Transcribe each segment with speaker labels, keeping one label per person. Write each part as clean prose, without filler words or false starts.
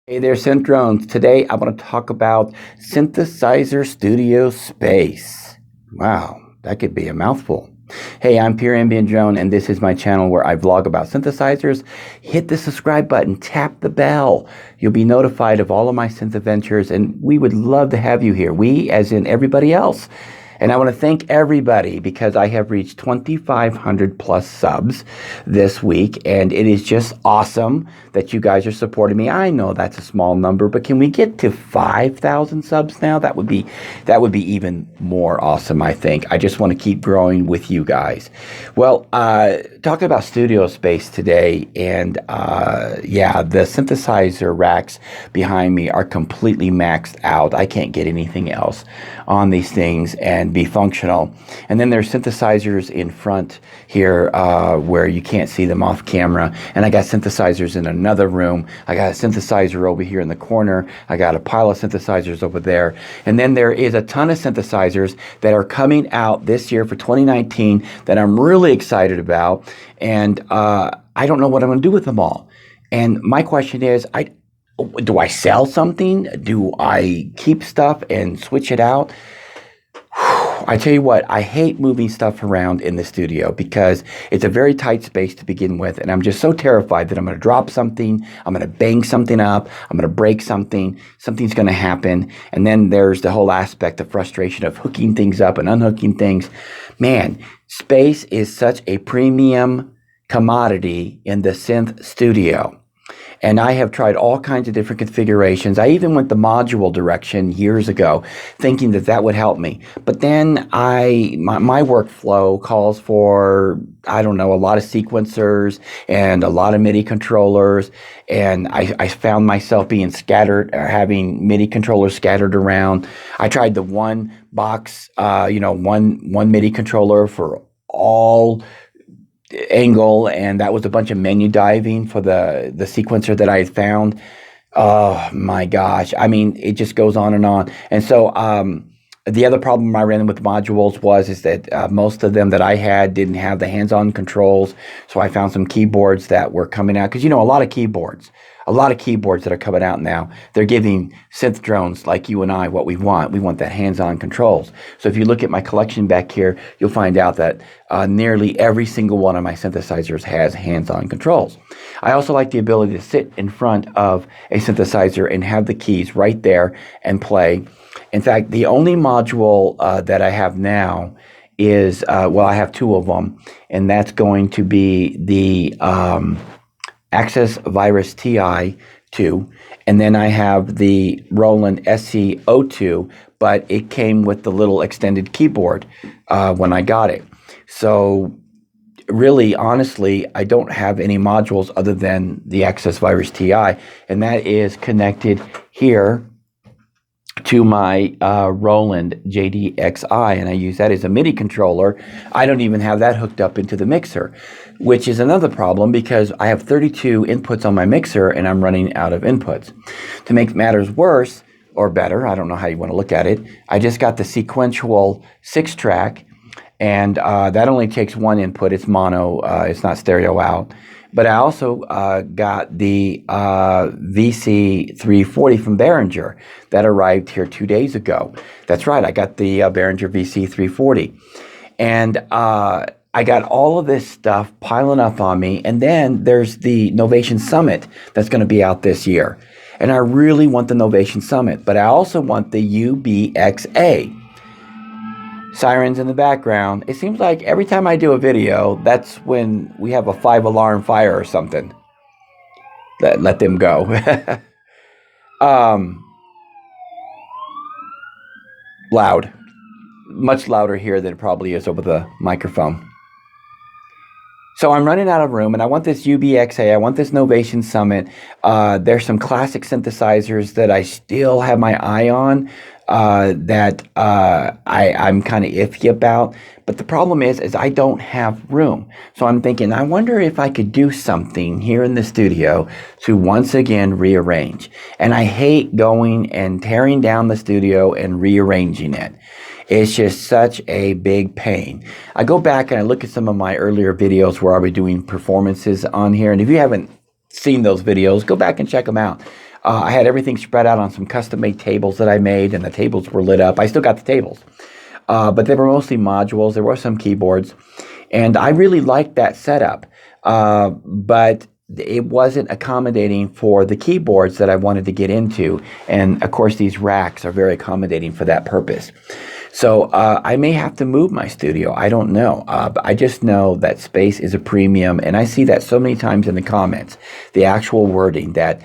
Speaker 1: Hey there, Synth Drones. Today I want to talk about synthesizer studio space. Wow, that could be a mouthful. Hey, I'm Pure Ambient Drone, and this is my channel where I vlog about synthesizers. Hit the subscribe button, tap the bell. You'll be notified of all of my synth adventures, and we would love to have you here. We, as in everybody else. And I want to thank everybody because I have reached 2,500 plus subs this week, and it is just awesome that you guys are supporting me. I know that's a small number, but can we get to 5,000 subs now? That would be even more awesome, I think. I just want to keep growing with you guys. Well, talking about studio space today, and yeah, the synthesizer racks behind me are completely maxed out. I can't get anything else on these things and be functional. And then there's synthesizers in front here where you can't see them off camera. And I got synthesizers in another room. I got a synthesizer over here in the corner. I got a pile of synthesizers over there. And then there is a ton of synthesizers that are coming out this year for 2019 that I'm really excited about. And I don't know what I'm going to do with them all. And my question is, do I sell something? Do I keep stuff and switch it out? I tell you what, I hate moving stuff around in the studio because it's a very tight space to begin with, and I'm just so terrified that I'm going to drop something, I'm going to bang something up, I'm going to break something, something's going to happen, and then there's the whole aspect of frustration of hooking things up and unhooking things. Man, space is such a premium commodity in the synth studio. And I have tried all kinds of different configurations. I even went the module direction years ago, thinking that that would help me. But then my workflow calls for, I don't know, a lot of sequencers and a lot of MIDI controllers. And I found myself being scattered, or having MIDI controllers scattered around. I tried the one box, one MIDI controller for all angle, and that was a bunch of menu diving for the sequencer that I had found. Oh my gosh, I mean, it just goes on and on. And so the other problem I ran into with modules is that most of them that I had didn't have the hands-on controls. So I found some keyboards that were coming out, because a lot of keyboards that are coming out now, they're giving synth drones like you and I what we want. We want that hands-on controls. So if you look at my collection back here, you'll find out that nearly every single one of my synthesizers has hands-on controls. I also like the ability to sit in front of a synthesizer and have the keys right there and play. In fact, the only module that I have now is, I have two of them, and that's going to be the Access Virus TI2, and then I have the Roland SY22, but it came with the little extended keyboard when I got it. So really, honestly, I don't have any modules other than the Access Virus TI, and that is connected here to my Roland JDXI, and I use that as a MIDI controller. I don't even have that hooked up into the mixer, which is another problem because I have 32 inputs on my mixer and I'm running out of inputs. To make matters worse, or better, I don't know how you want to look at it, I just got the sequential 6-track, and that only takes one input. It's mono, it's not stereo out. But I also got the VC340 from Behringer that arrived here 2 days ago. That's right, I got the Behringer VC340. And I got all of this stuff piling up on me. And then there's the Novation Summit that's going to be out this year. And I really want the Novation Summit, but I also want the UBXA. Sirens in the background. It seems like every time I do a video, that's when we have a 5-alarm fire or something. Let them go. Loud. Much louder here than it probably is over the microphone. So I'm running out of room, and I want this UBXA, I want this Novation Summit. There's some classic synthesizers that I still have my eye on that I'm kind of iffy about. But the problem is I don't have room. So I'm thinking, I wonder if I could do something here in the studio to once again rearrange. And I hate going and tearing down the studio and rearranging it. It's just such a big pain. I go back and I look at some of my earlier videos where I was doing performances on here. And if you haven't seen those videos, go back and check them out. I had everything spread out on some custom-made tables that I made, and the tables were lit up. I still got the tables, but they were mostly modules. There were some keyboards, and I really liked that setup, but it wasn't accommodating for the keyboards that I wanted to get into, and of course these racks are very accommodating for that purpose. So I may have to move my studio. I don't know. But I just know that space is a premium, and I see that so many times in the comments, the actual wording that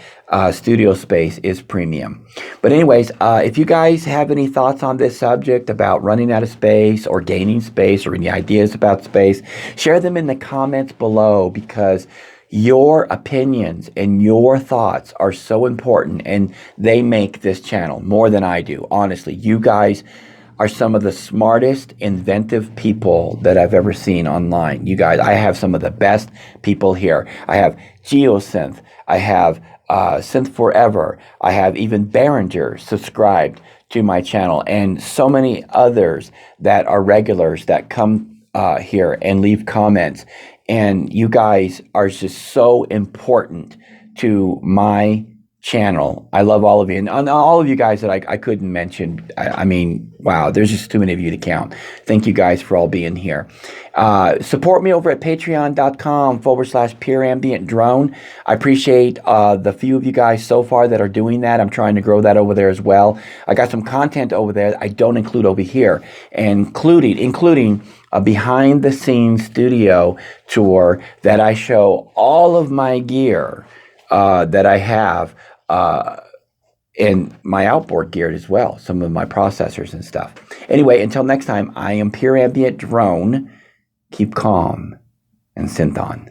Speaker 1: studio space is premium. But anyways, if you guys have any thoughts on this subject about running out of space or gaining space or any ideas about space, share them in the comments below, because your opinions and your thoughts are so important, and they make this channel more than I do. Honestly, you guys are some of the smartest, inventive people that I've ever seen online. You guys, I have some of the best people here. I have GeoSynth. I have Synth Forever. I have even Behringer subscribed to my channel, and so many others that are regulars that come here and leave comments. And you guys are just so important to my channel. I love all of you, and all of you guys that I couldn't mention. I mean, wow, there's just too many of you to count. Thank you guys for all being here. Support me over at patreon.com/PureAmbientDrone. I appreciate the few of you guys so far that are doing that. I'm trying to grow that over there as well. I got some content over there that I don't include over here, including a behind-the-scenes studio tour that I show all of my gear that I have, and my outboard gear as well, some of my processors and stuff. Anyway, until next time, I am Pure Ambient Drone. Keep calm and synth on.